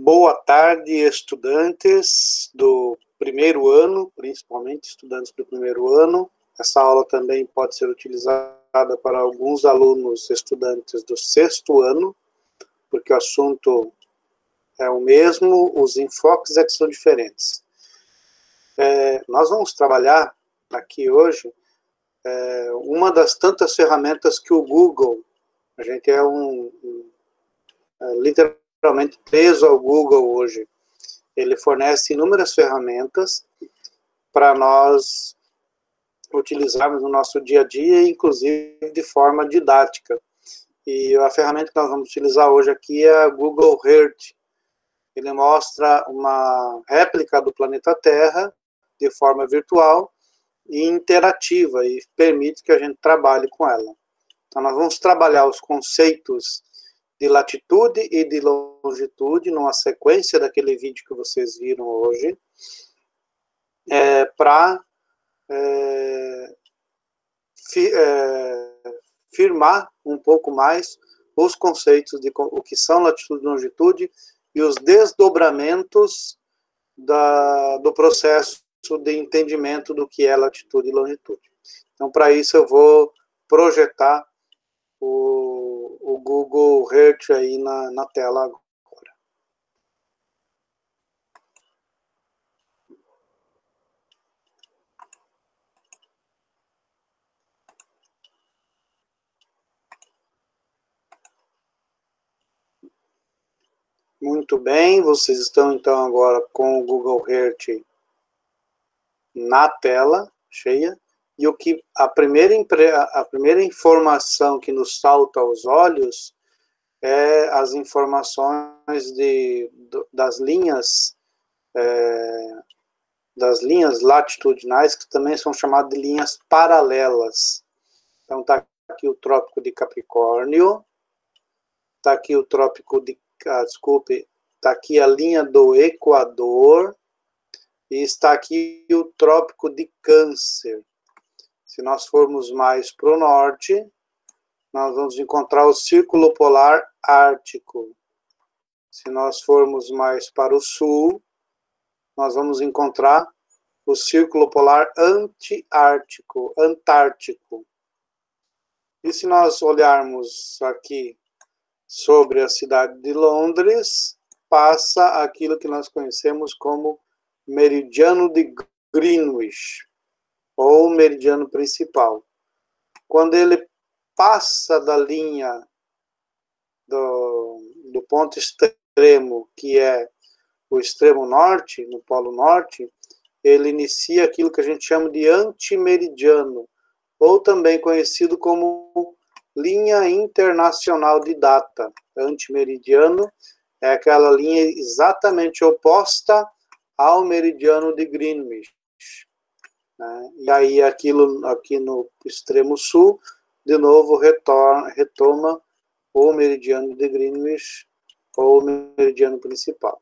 Boa tarde, estudantes do primeiro ano, principalmente estudantes do primeiro ano. Essa aula também pode ser utilizada para alguns alunos estudantes do sexto ano, porque o assunto é o mesmo, os enfoques é que são diferentes. Nós vamos trabalhar aqui hoje uma das tantas ferramentas que o Google, a gente é literalmente preso ao Google hoje. Ele fornece inúmeras ferramentas para nós utilizarmos no nosso dia a dia, inclusive de forma didática. E a ferramenta que nós vamos utilizar hoje aqui é a Google Earth. Ele mostra uma réplica do planeta Terra de forma virtual e interativa e permite que a gente trabalhe com ela. Então, nós vamos trabalhar os conceitos de latitude e de longitude numa sequência daquele vídeo que vocês viram hoje, para firmar um pouco mais os conceitos de o que são latitude e longitude e os desdobramentos do processo de entendimento do que é latitude e longitude. Então, para isso, eu vou projetar o Google Earth aí na tela agora. Muito bem, vocês estão então agora com o Google Earth na tela cheia, e a primeira informação que nos salta aos olhos é as informações das linhas latitudinais, que também são chamadas de linhas paralelas. Então está aqui o Trópico de Capricórnio, está aqui o Trópico de está aqui a linha do Equador, e está aqui o Trópico de Câncer. Se nós formos mais para o norte, nós vamos encontrar o Círculo Polar Ártico. Se nós formos mais para o sul, nós vamos encontrar o Círculo Polar Antártico. E se nós olharmos aqui sobre a cidade de Londres, passa aquilo que nós conhecemos como meridiano de Greenwich, ou meridiano principal. Quando ele passa da linha do ponto extremo, que é o extremo norte, no polo norte, ele inicia aquilo que a gente chama de antimeridiano, ou também conhecido como linha internacional de data. Antimeridiano é aquela linha exatamente oposta ao meridiano de Greenwich. E aí aqui no extremo sul, de novo retoma o meridiano de Greenwich, ou o meridiano principal.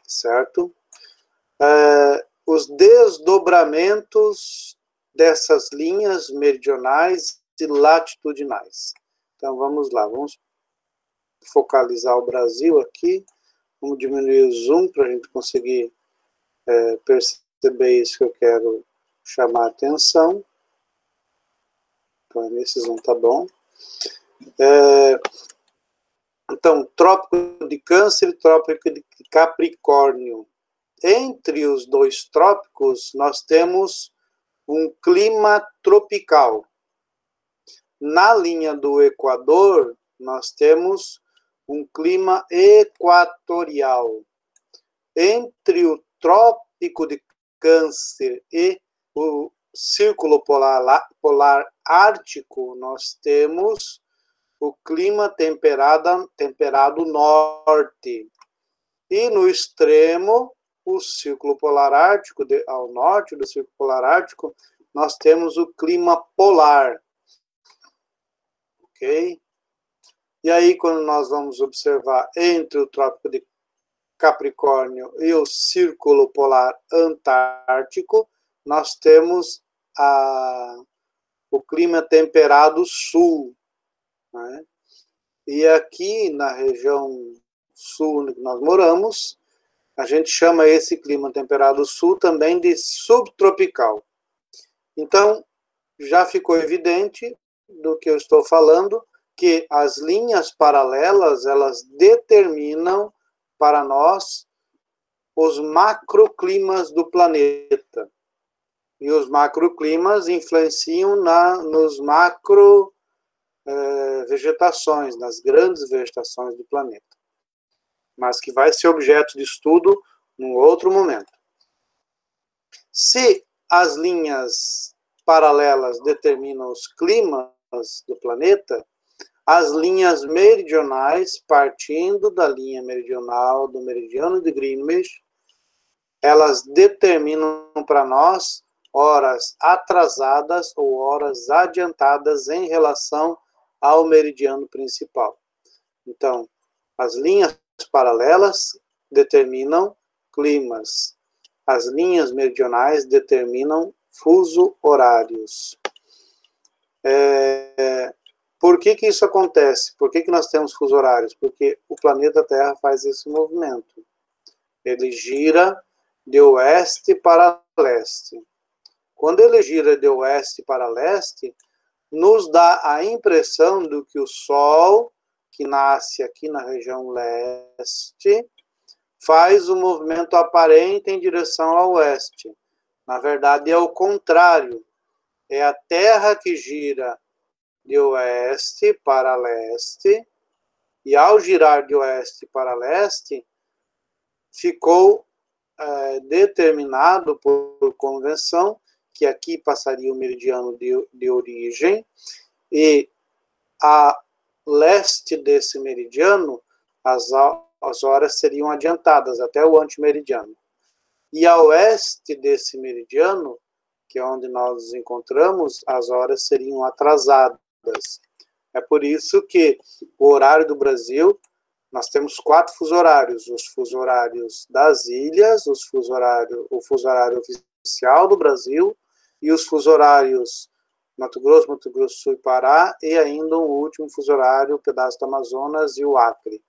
Certo? Os desdobramentos dessas linhas meridionais e latitudinais. Então vamos lá, vamos focalizar o Brasil aqui, vamos diminuir o zoom para a gente conseguir perceber isso que eu quero chamar a atenção. Então nesse zoom tá bom. Então, Trópico de Câncer e Trópico de Capricórnio. Entre os dois trópicos, nós temos um clima tropical. Na linha do Equador, nós temos um clima equatorial. Entre o Trópico de Câncer e o Círculo Polar Ártico, nós temos o clima temperado norte. E no extremo, o Círculo Polar Ártico, ao norte do Círculo Polar Ártico, nós temos o clima polar. Ok? E aí, quando nós vamos observar entre o Trópico de Capricórnio e o Círculo Polar Antártico, nós temos o clima temperado sul. Né? E aqui na região sul onde nós moramos, a gente chama esse clima temperado sul também de subtropical. Então, já ficou evidente do que eu estou falando, que as linhas paralelas, elas determinam para nós os macroclimas do planeta. E os macroclimas influenciam nos macro vegetações, nas grandes vegetações do planeta. Mas que vai ser objeto de estudo num outro momento. Se as linhas paralelas determinam os climas do planeta, as linhas meridionais, partindo da linha meridional do meridiano de Greenwich, elas determinam para nós horas atrasadas ou horas adiantadas em relação ao meridiano principal. Então, as linhas paralelas determinam climas. As linhas meridionais determinam fuso horários. Por que isso acontece? Por que nós temos fuso horários? Porque o planeta Terra faz esse movimento. Ele gira de oeste para leste. Quando ele gira de oeste para leste, nos dá a impressão de que o Sol, que nasce aqui na região leste, faz o movimento aparente em direção ao oeste. Na verdade, é o contrário. É a Terra que gira de oeste para leste, e ao girar de oeste para leste, ficou determinado por convenção que aqui passaria o meridiano de origem, e a leste desse meridiano, as horas seriam adiantadas até o antimeridiano. E a oeste desse meridiano, que é onde nós nos encontramos, as horas seriam atrasadas. É por isso que o horário do Brasil, nós temos 4 fuso horários: os fuso horários das ilhas, o fuso horário oficial do Brasil, e os fuso horários Mato Grosso do Sul e Pará, e ainda um último fuso horário, o pedaço do Amazonas e o Acre.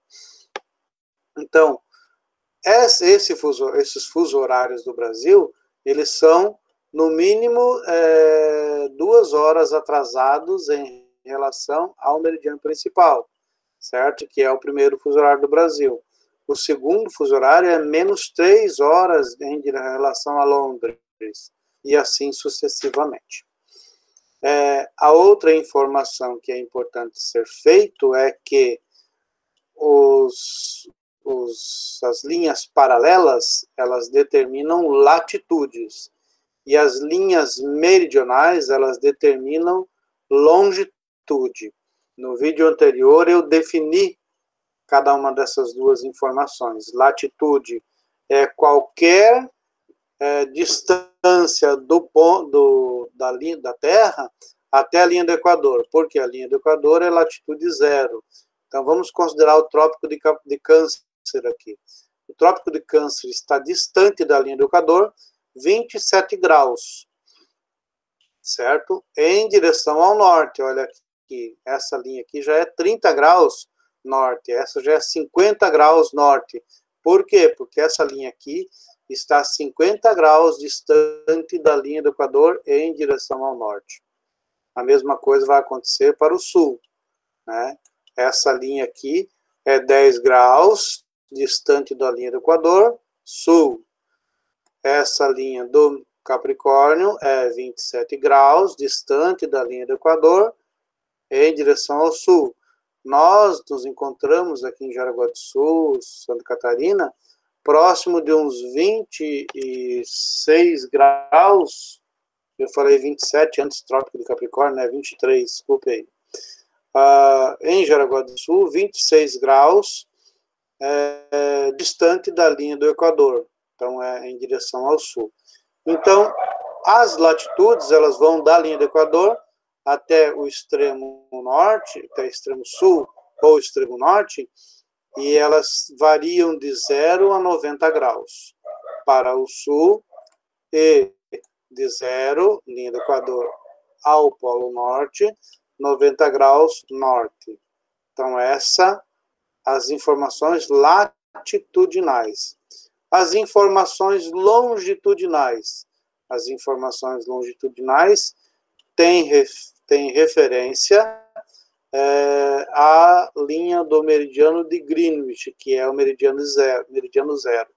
Então, esses fuso horários do Brasil, eles são, no mínimo, 2 horas atrasados em relação ao meridiano principal, certo? Que é o primeiro fuso horário do Brasil. O segundo fuso horário é menos 3 horas em relação a Londres, e assim sucessivamente. A outra informação que é importante ser feito é que as linhas paralelas, elas determinam latitudes, e as linhas meridionais, elas determinam longitude. No vídeo anterior, eu defini cada uma dessas duas informações. Latitude é qualquer distância da linha da Terra até a linha do Equador, porque a linha do Equador é latitude 0. Então, vamos considerar o Trópico de Câncer aqui. O Trópico de Câncer está distante da linha do Equador 27 graus, certo? Em direção ao norte. Olha aqui, essa linha aqui já é 30 graus norte, essa já é 50 graus norte. Por quê? Porque essa linha aqui está 50 graus distante da linha do Equador em direção ao norte. A mesma coisa vai acontecer para o sul, né? Essa linha aqui é 10 graus distante da linha do Equador, sul. Essa linha do Capricórnio é 27 graus distante da linha do Equador em direção ao sul. Nós nos encontramos aqui em Jaraguá do Sul, Santa Catarina, próximo de uns 26 graus, eu falei 27 antes do Trópico de Capricórnio, né? 23, desculpe aí. Em Jaraguá do Sul, 26 graus distante da linha do Equador, então é em direção ao sul. Então, as latitudes, elas vão da linha do Equador até o extremo norte, até o extremo sul ou extremo norte, e elas variam de 0 a 90 graus para o sul, e de 0, linha do Equador, ao Polo Norte, 90 graus norte. Então, essa as informações latitudinais. As informações longitudinais. As informações longitudinais têm referência à linha do meridiano de Greenwich, que é o meridiano zero.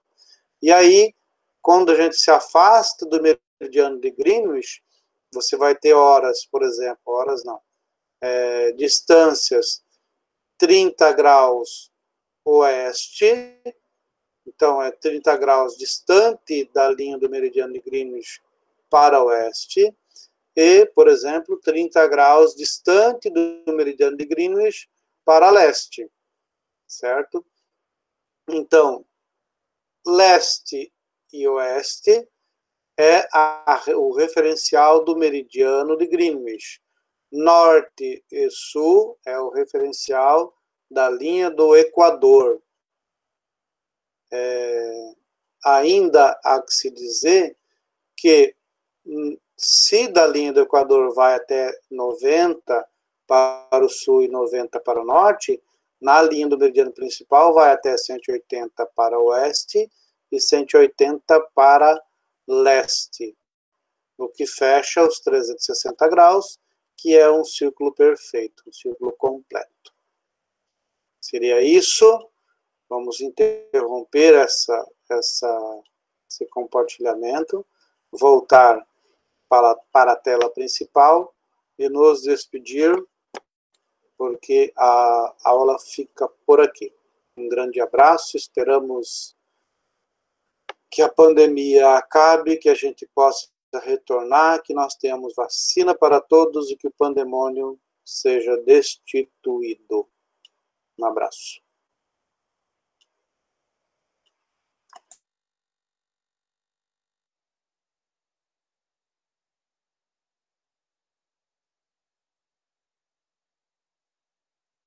E aí, quando a gente se afasta do meridiano de Greenwich, você vai ter horas, por exemplo, distâncias 30 graus oeste, então é 30 graus distante da linha do meridiano de Greenwich para oeste, e, por exemplo, 30 graus distante do meridiano de Greenwich para leste, certo? Então, leste e oeste é o referencial do meridiano de Greenwich. Norte e sul é o referencial da linha do Equador. Ainda há que se dizer que se da linha do Equador vai até 90 para o sul e 90 para o norte, na linha do meridiano principal vai até 180 para o oeste e 180 para leste, o que fecha os 360 graus, que é um círculo perfeito, um círculo completo. Seria isso. Vamos interromper esse compartilhamento, voltar para a tela principal e nos despedir, porque a aula fica por aqui. Um grande abraço, esperamos que a pandemia acabe, que a gente possa retornar, que nós tenhamos vacina para todos e que o pandemônio seja destituído. Um abraço.